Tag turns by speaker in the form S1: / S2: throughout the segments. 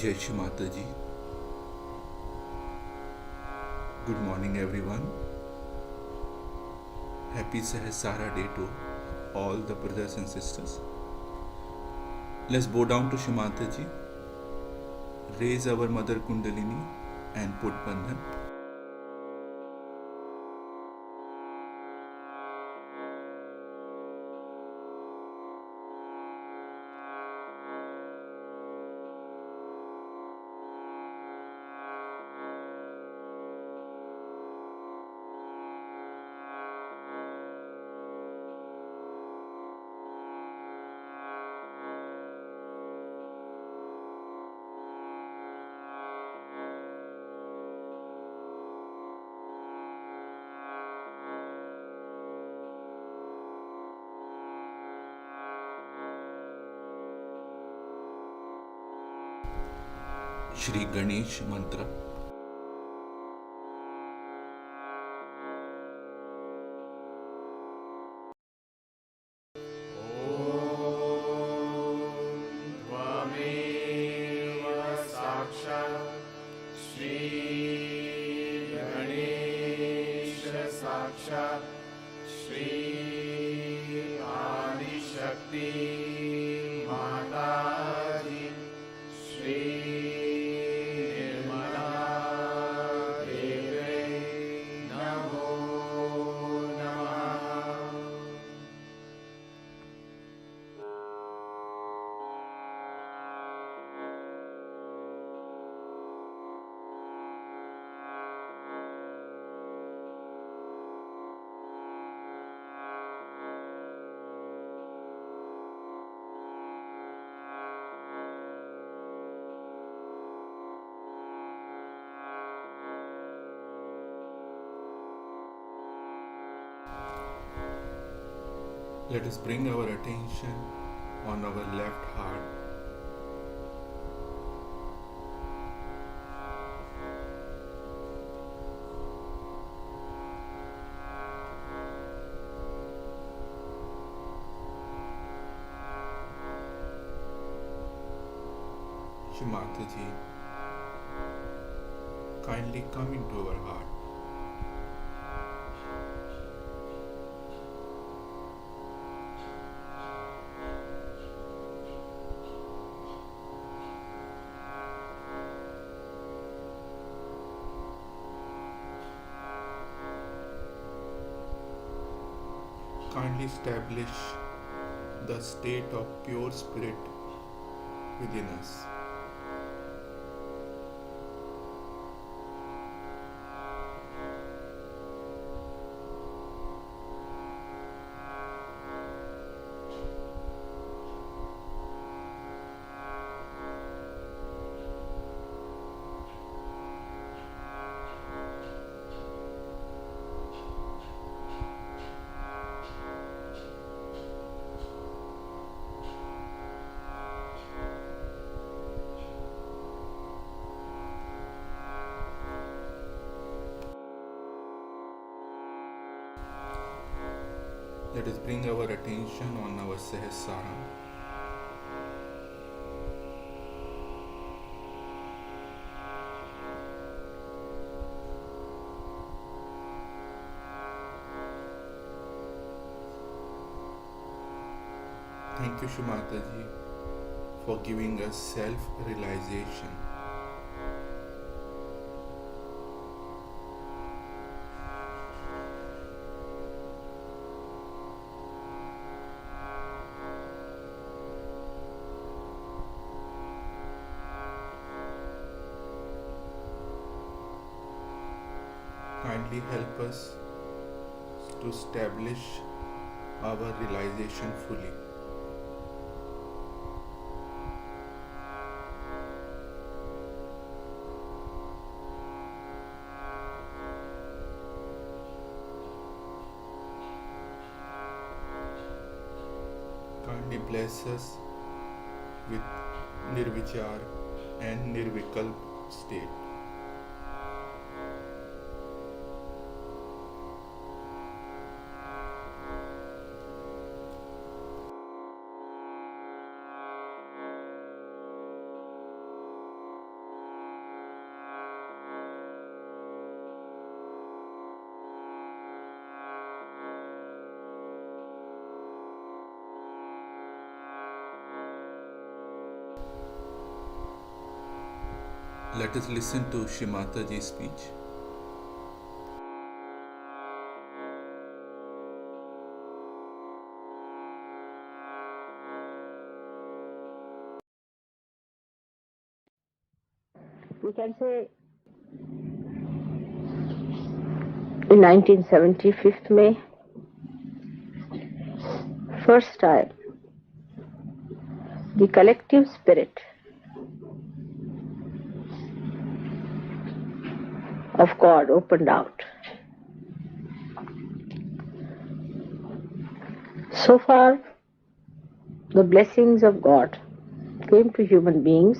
S1: Jai Shri Mataji. Good morning, everyone. Happy Sahasrara Day to all the brothers and sisters. Let's bow down to Shri Mataji, raise our Mother Kundalini, and put Bandhan. Shri Ganesh Mantra.
S2: साक्षात् श्री आदिशक्ति माताजी श्री निर्मला देवे नमो नमः।
S1: Let us bring our attention on our left heart. Shri Mataji, kindly come into our heart. Kindly establish the state of pure spirit within us. Let us bring our attention on our Sahasrara. Thank you, Shri Mataji, for giving us self-realization. Kindly help us to establish our realization fully. bless us with nirvichar and nirvikalp state. Let us listen to Shrimataji's speech.
S3: We can say in 1970, 5th May, first time, the collective spirit of God opened out. So far, the blessings of God came to human beings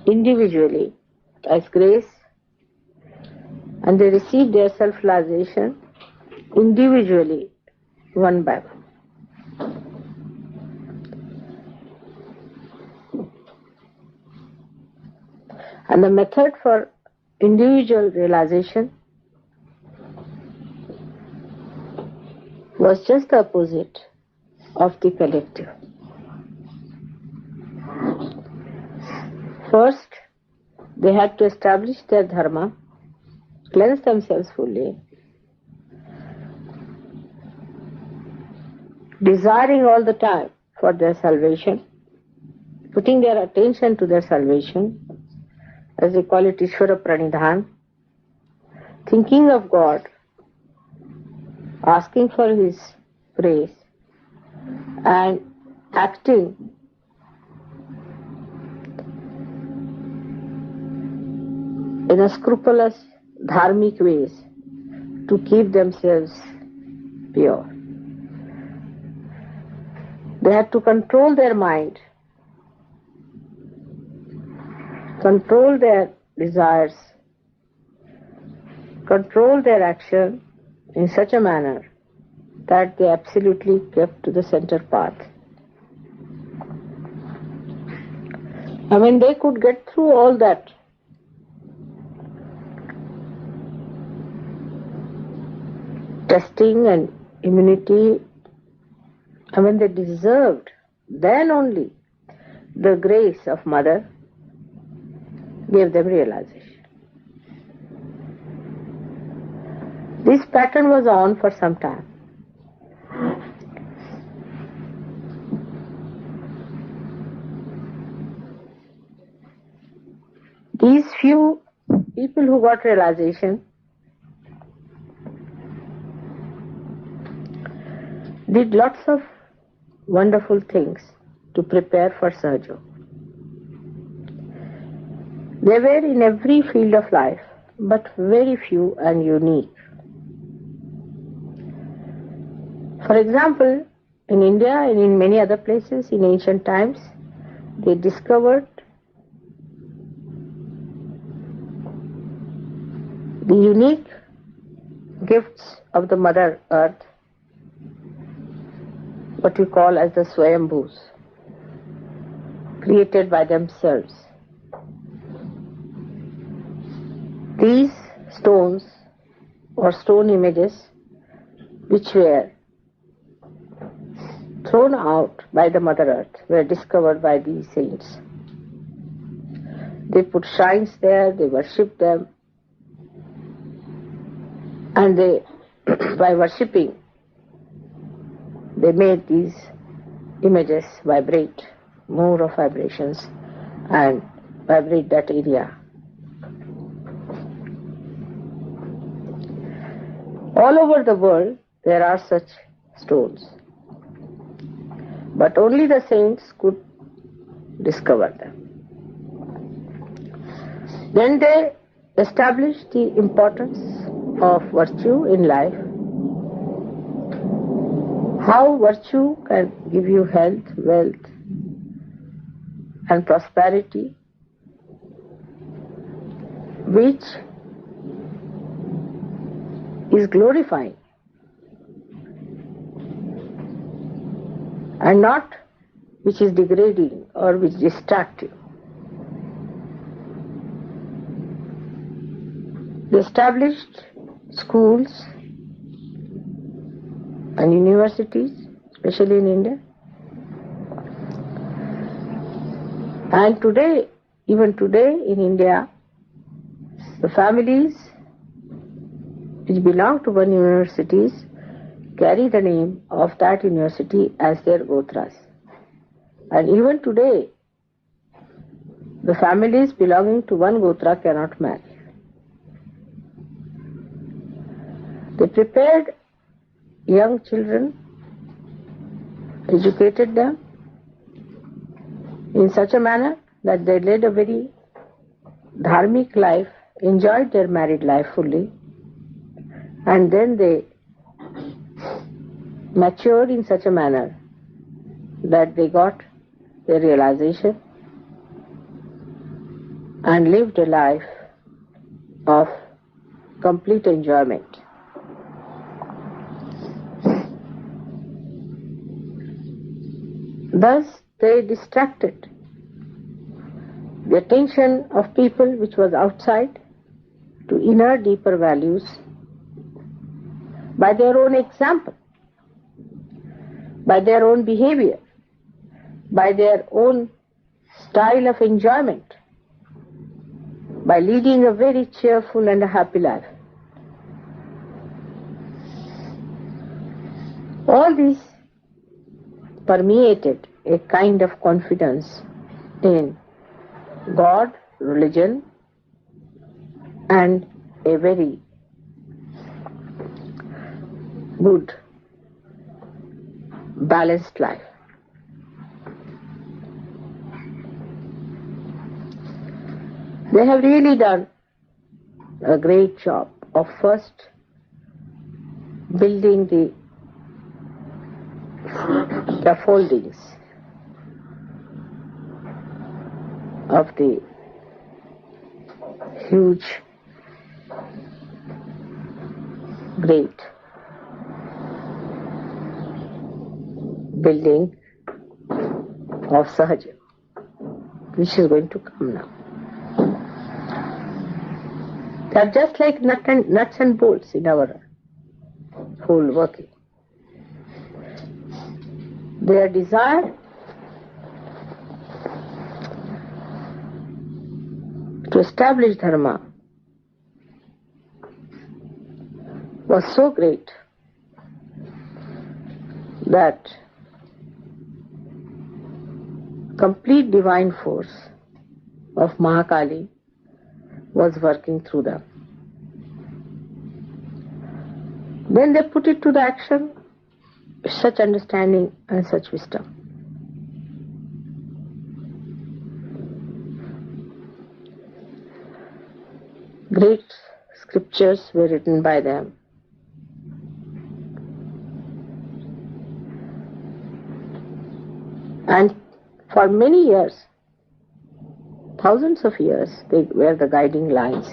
S3: individually as grace, and they received their self-realization individually, one by one. And the method for individual realization was just the opposite of the collective. First, they had to establish their dharma, cleanse themselves fully, desiring all the time for their salvation, putting their attention to their salvation, as they call it Ishvara Pranidhan, thinking of God, asking for His praise, and acting in a scrupulous dharmic ways to keep themselves pure. They had to control their mind, control their desires, control their action in such a manner that they absolutely kept to the center path. And when they could get through all that, testing and immunity, and when they deserved, then only the grace of Mother gave them realization. This pattern was on for some time. These few people who got realization did lots of wonderful things to prepare for Sahaja. They were in every field of life, but very few and unique. For example, in India and in many other places in ancient times, they discovered the unique gifts of the Mother Earth, what we call as the Swayambhus, created by themselves. These stones or stone images which were thrown out by the Mother Earth were discovered by these saints. They put shrines there, they worshipped them, and they, by worshipping, they made these images vibrate, more of vibrations, and vibrate that area. All over the world there are such stones, but only the saints could discover them. Then they established the importance of virtue in life, how virtue can give you health, wealth, and prosperity, which is glorifying and not which is degrading or which distracts you. The established schools and universities, especially in India, and today, even today in India, the families which belong to one universities carry the name of that university as their gotras. And even today, the families belonging to one gotra cannot marry. They prepared young children, educated them in such a manner that they led a very dharmic life, enjoyed their married life fully, and then they matured in such a manner that they got their realization and lived a life of complete enjoyment. Thus, they distracted the attention of people which was outside to inner, deeper values by their own example, by their own behavior, by their own style of enjoyment, by leading a very cheerful and a happy life. All this permeated a kind of confidence in God, religion, and a very good, balanced life. They have really done a great job of first building the scaffoldings of the huge, great building of Sahaja, which is going to come now. They are just like nuts and bolts in our whole working. Their desire to establish dharma was so great that complete divine force of Mahakali was working through them. Then they put it to the action, such understanding and such wisdom. Great scriptures were written by them. And for many years, thousands of years, they were the guiding lines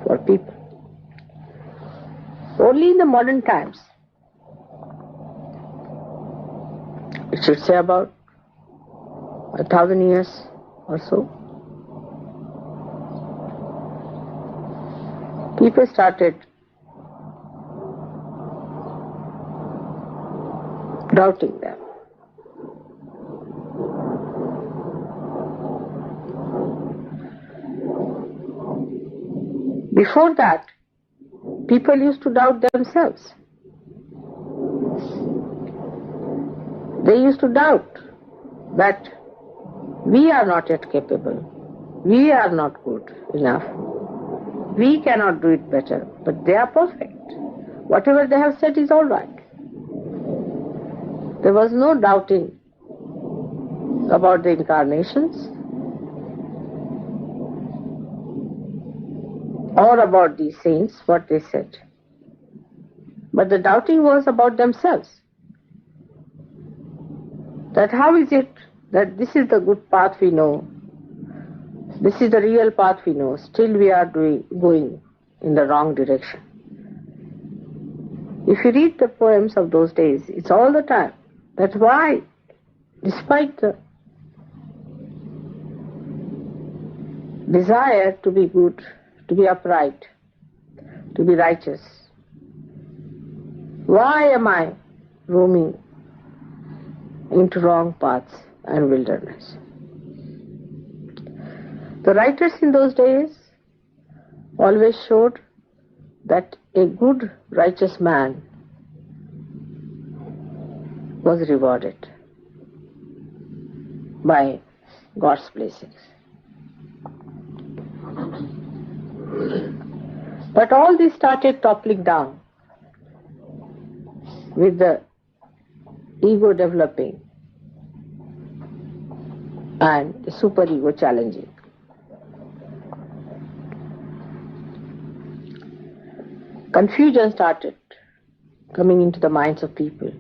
S3: for people. Only in the modern times, it should say about 1,000 years or so, people started doubting them. Before that, people used to doubt themselves. They used to doubt that we are not yet capable, we are not good enough, we cannot do it better, but they are perfect. Whatever they have said is all right. There was no doubting about the incarnations or about these saints, what they said. But the doubting was about themselves. that how is it that this is the good path we know, this is the real path we know, still we are going in the wrong direction. If you read the poems of those days, it's all the time. That's why, despite the desire to be good, to be upright, to be righteous, why am I roaming into wrong paths and wilderness? The writers in those days always showed that a good, righteous man was rewarded by God's blessings. But all this started toppling down with the ego developing and the superego challenging. Confusion started coming into the minds of people,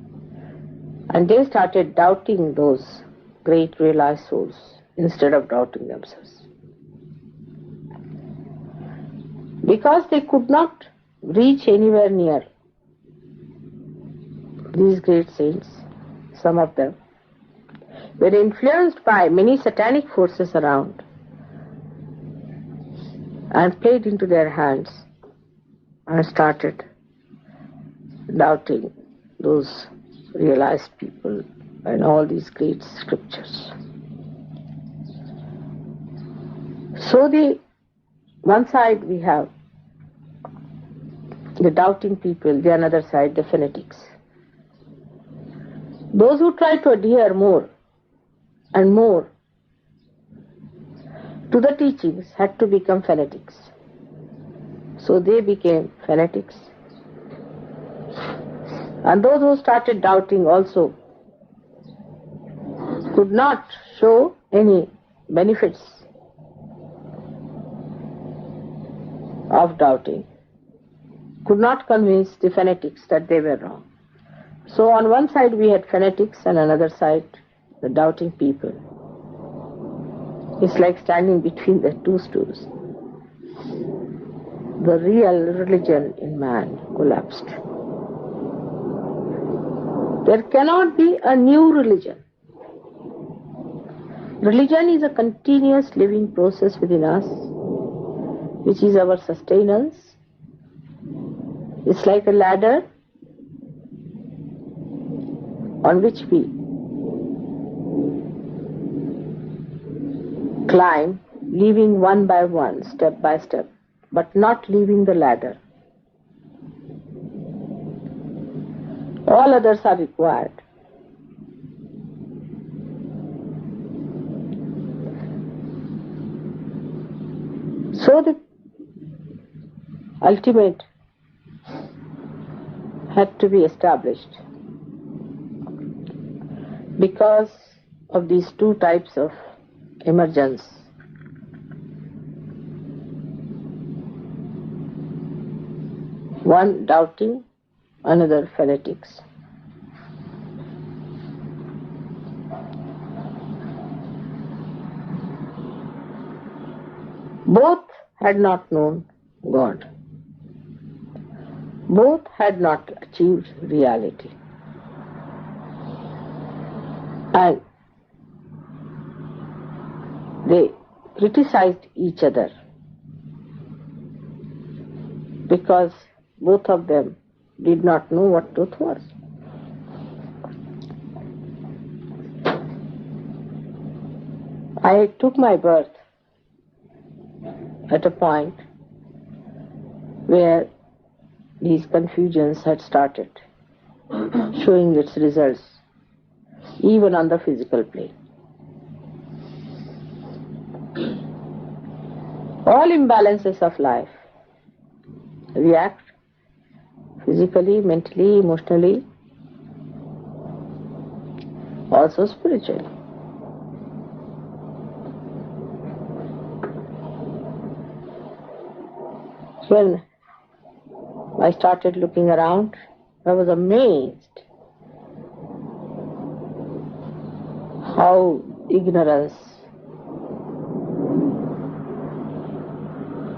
S3: and they started doubting those great realized souls instead of doubting themselves. Because they could not reach anywhere near these great saints, some of them were influenced by many satanic forces around and played into their hands and started doubting those realized people and all these great scriptures. So one side we have the doubting people, the other side the fanatics. Those who try to adhere more and more to the teachings had to become fanatics. So they became fanatics. And those who started doubting also could not show any benefits of doubting, could not convince the fanatics that they were wrong. So on one side we had fanatics and on another side the doubting people. It's like standing between the two stools. The real religion in man collapsed. There cannot be a new religion. Religion is a continuous living process within us, which is our sustenance. It's like a ladder on which we climb, leaving one by one, step by step, but not leaving the ladder. All others are required. So the ultimate had to be established because of these two types of emergence. One doubting, another fanatics. Both had not known God. Both had not achieved reality. And they criticized each other because both of them did not know what truth was. I took my birth at a point where these confusions had started showing its results even on the physical plane. All imbalances of life react physically, mentally, emotionally, also spiritually. When I started looking around, I was amazed how ignorance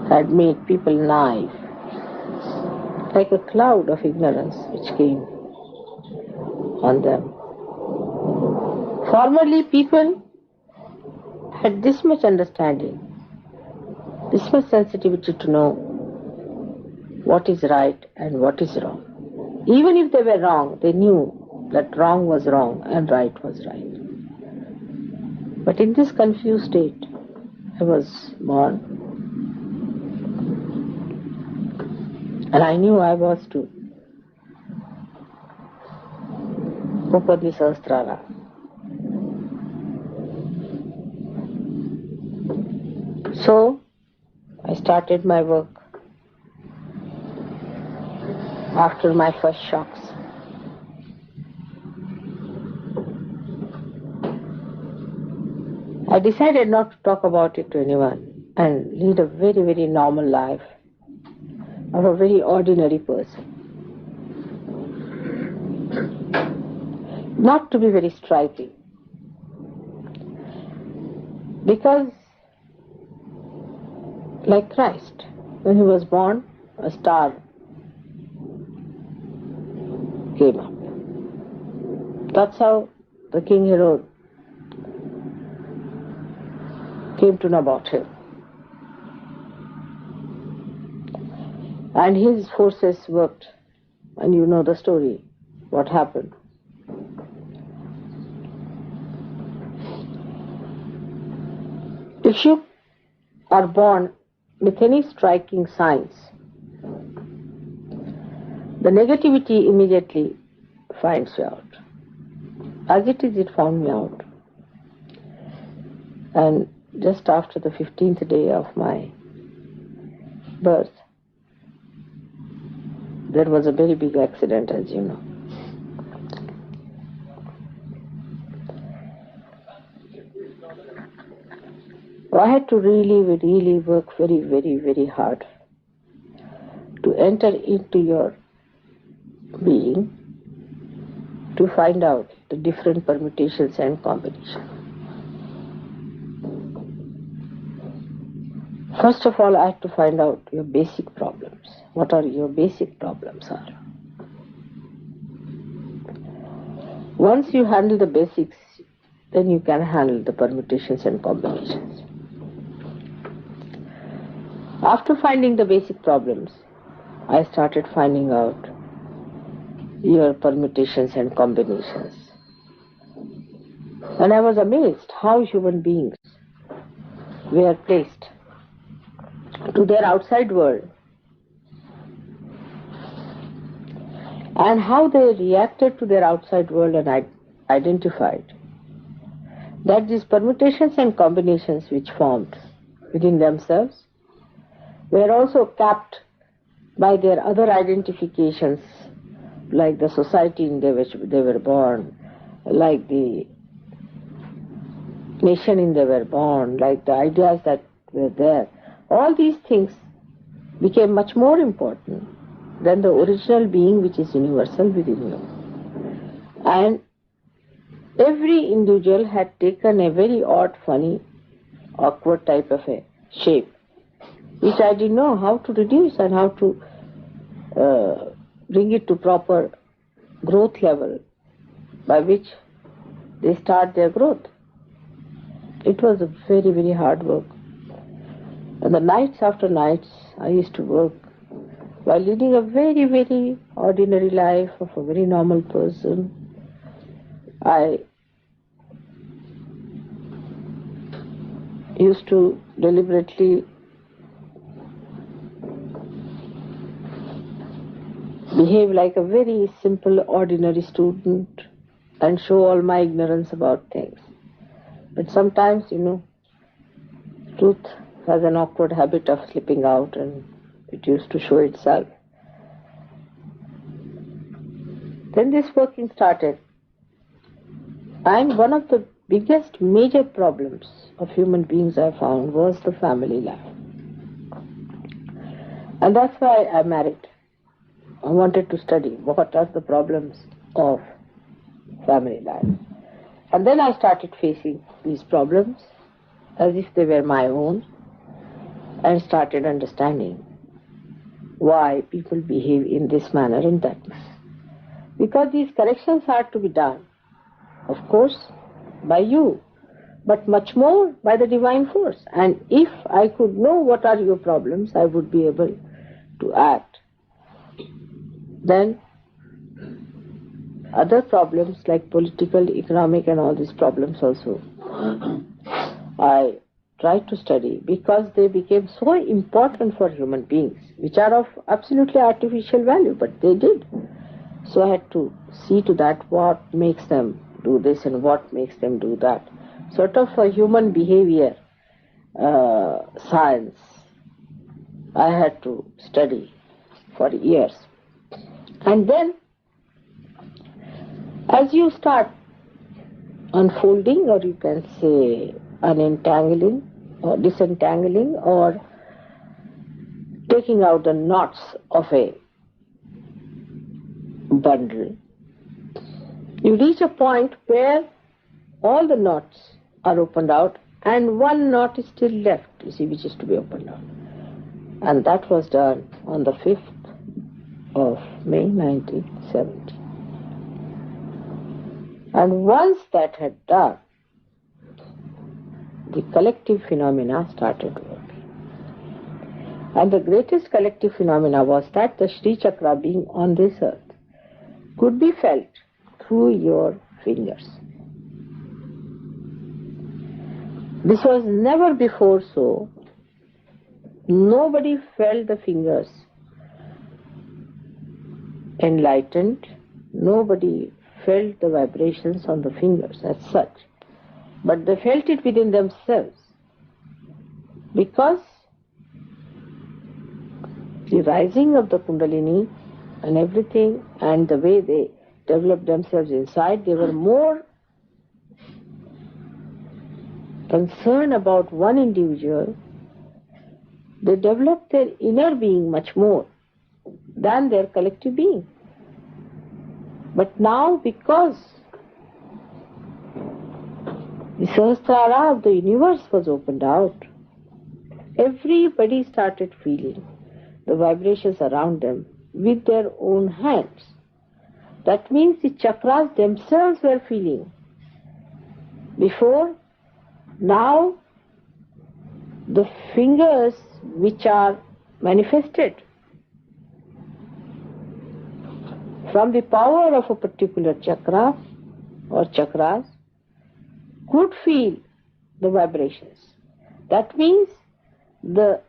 S3: had made people naive, like a cloud of ignorance which came on them. Formerly, people had this much understanding, this much sensitivity to know what is right and what is wrong. Even if they were wrong, they knew that wrong was wrong and right was right. But in this confused state, I was born, and I knew I was to open the Sahasrara. So, I started my work after my first shocks. I decided not to talk about it to anyone and lead a very, very normal life of a very ordinary person. Not to be very striking. Because, like Christ, when he was born, a star came up. That's how the King Herod came to know about him. And his forces worked, and you know the story, what happened. If you are born with any striking signs, the negativity immediately finds you out. As it is, it found me out. And just after the 15th day of my birth, there was a very big accident, as you know. So I had to really work very hard to enter into your being, to find out the different permutations and combinations. First of all, I had to find out your basic problems. What are your basic problems are. Once you handle the basics, then you can handle the permutations and combinations. After finding the basic problems, I started finding out your permutations and combinations. And I was amazed how human beings were placed to their outside world and how they reacted to their outside world and identified that these permutations and combinations which formed within themselves were also capped by their other identifications, like the society in which they were born, like the nation in they were born, like the ideas that were there. All these things became much more important than the original being which is universal within you. And every individual had taken a very odd, funny, awkward type of a shape, which I didn't know how to reduce and how to bring it to proper growth level by which they start their growth. It was a very hard work. And the nights after nights I used to work while leading a very ordinary life of a very normal person. I used to deliberately behave like a very simple, ordinary student and show all my ignorance about things. But sometimes, truth has an awkward habit of slipping out and it used to show itself. Then this working started. And one of the biggest major problems of human beings I found was the family life. And that's why I married. I wanted to study what are the problems of family life. And then I started facing these problems as if they were my own, and started understanding why people behave in this manner and that manner. Because these corrections are to be done, of course, by you, but much more by the divine force. And if I could know what are your problems, I would be able to act. Then other problems like political, economic and all these problems also, I tried to study because they became so important for human beings, which are of absolutely artificial value, but they did. So I had to see to that what makes them do this and what makes them do that. Sort of a human behavior science I had to study for years. And then as you start unfolding, or you can say unentangling or disentangling or taking out the knots of a bundle, you reach a point where all the knots are opened out and one knot is still left, you see, which is to be opened out. And that was done on the 5th of May 1970. And once that had done, the collective phenomena started working. And the greatest collective phenomena was that the Sri Chakra being on this earth could be felt through your fingers. This was never before so. Nobody felt the fingers enlightened. Nobody felt the vibrations on the fingers as such. But they felt it within themselves. Because the rising of the Kundalini and everything and the way they developed themselves inside, they were more concerned about one individual. They developed their inner being much more than their collective being. But now, because the Sahasrara of the universe was opened out, everybody started feeling the vibrations around them with their own hands. That means the chakras themselves were feeling. Before, now the fingers which are manifested from the power of a particular chakra or chakras could feel the vibrations. That means the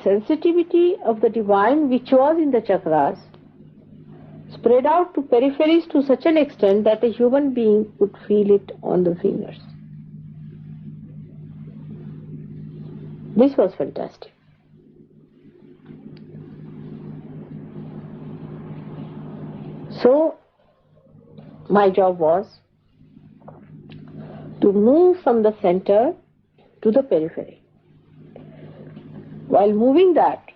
S3: sensitivity of the divine which was in the chakras spread out to peripheries to such an extent that a human being could feel it on the fingers. This was fantastic. So, my job was to move from the center to the periphery. While moving that,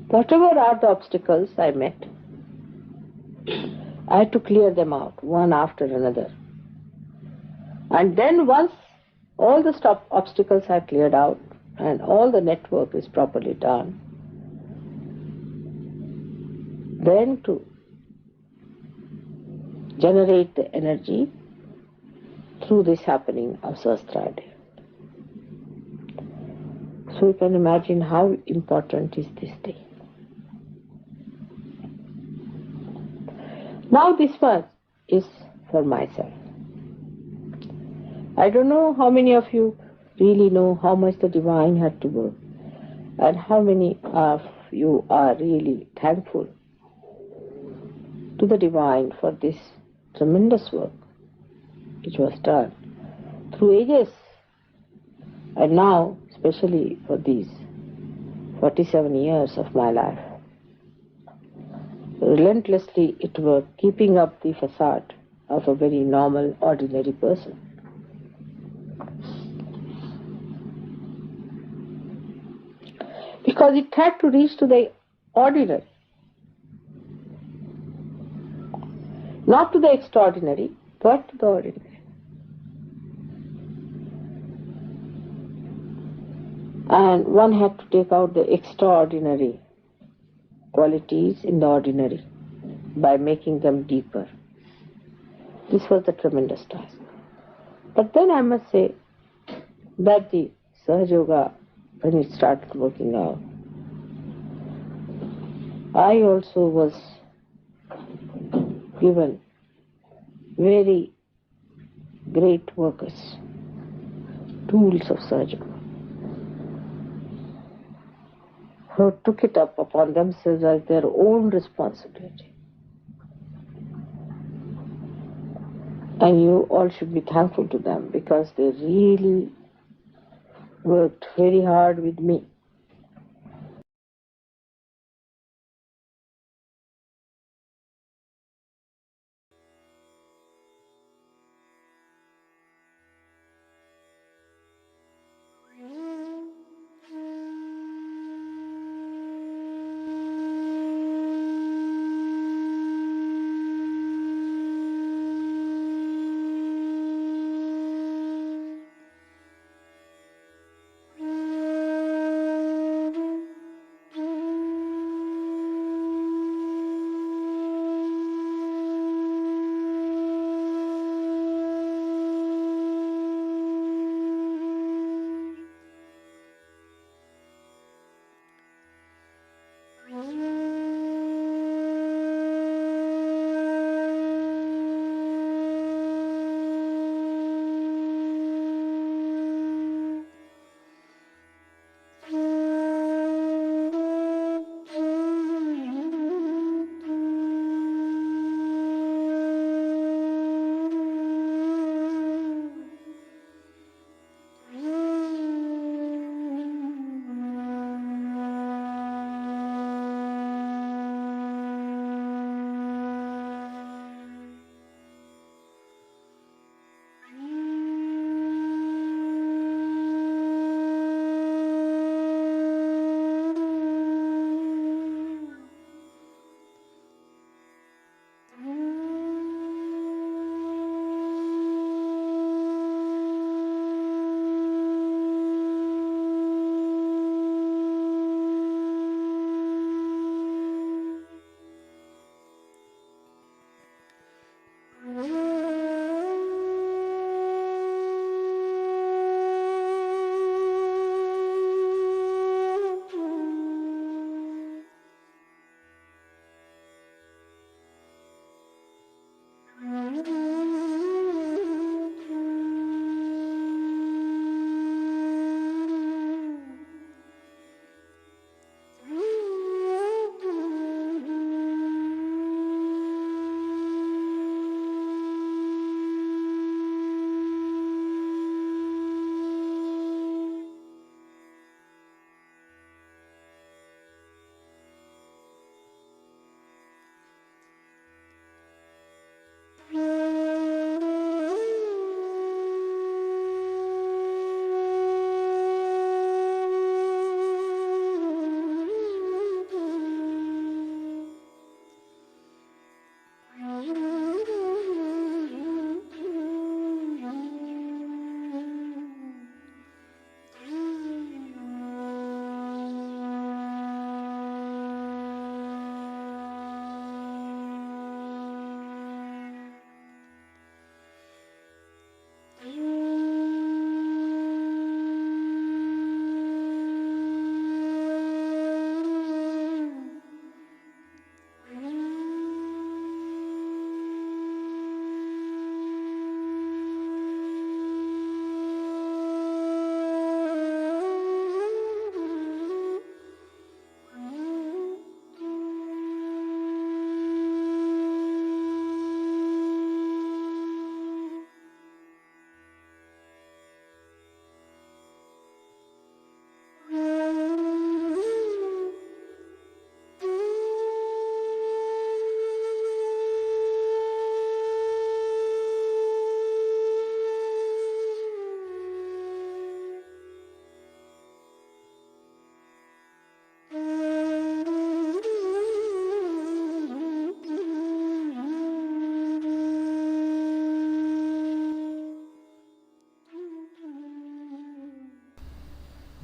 S3: whatever are the obstacles I met, I had to clear them out, one after another. And then once all the obstacles are cleared out and all the network is properly done, then to generate the energy through this happening of Sahasrara Day. So you can imagine how important is this day. Now this one is for myself. I don't know how many of you really know how much the divine had to work, and how many of you are really thankful to the divine for this tremendous work which was done through ages, and now especially for these 47 years of my life. Relentlessly it worked, keeping up the facade of a very normal, ordinary person. Because it had to reach to the ordinary, not to the extraordinary, but to the ordinary. And one had to take out the extraordinary qualities in the ordinary by making them deeper. This was the tremendous task. But then I must say that the Sahaja Yoga, when it started working out, I also was given very great workers, tools of Sahaja Yoga, who took it up upon themselves as their own responsibility. And you all should be thankful to them because they really worked very hard with me.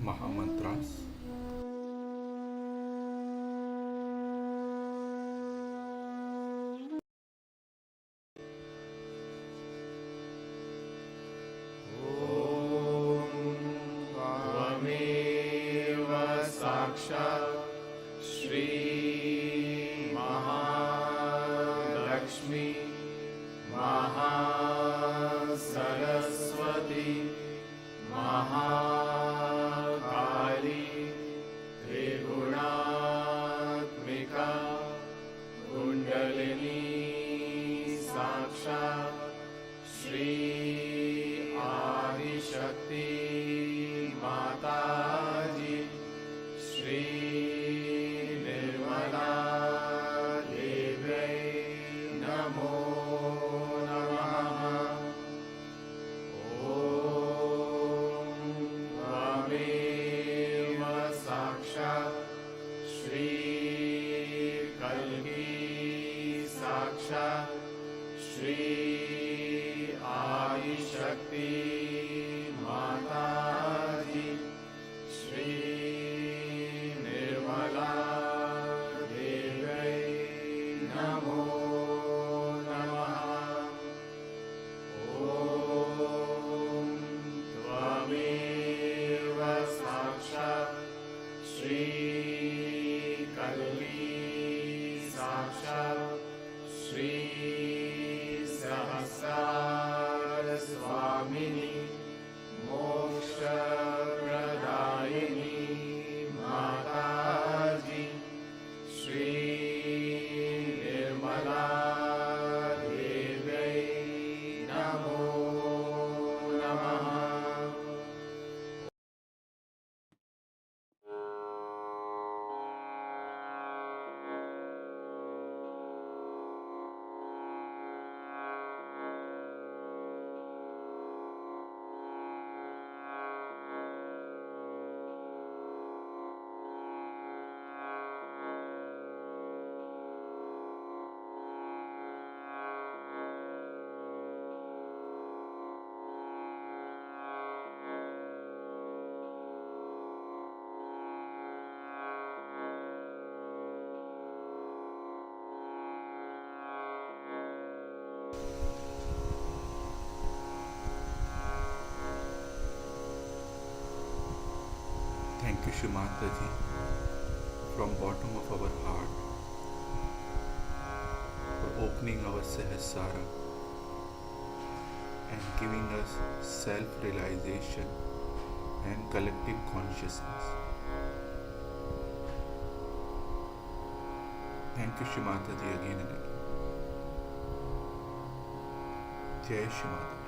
S1: Mahamantras.
S2: त्वमेव साक्षात् श्री महालक्ष्मी महासरस्वती महाकाली त्रिगुणात्मिका कुण्डलिनी साक्षात् श्री आदिशक्ति माताजी श्री निर्मला देव्यै नमो नमः। ॐ त्वमेव साक्षात् श्री कल्की साक्षात् श्री आदिशक्ति माताजी श्री निर्मला देव्यै नमो नमः। ॐ त्वमेव साक्षात् श्री कल्की साक्षात् श्री सहस्रार स्वामिनी मोक्षप्रदायिनी माताजी श्री निर्मला देव्यै नमो नमः।
S1: Thank you, Shimanta ji, from bottom of our heart for opening our Sahasrara and giving us self-realization and collective consciousness. Thank you, Shimanta ji, again and again. Jai Shimanta.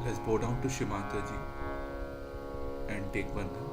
S1: Let's bow down to Shimanta ji and take bandhan.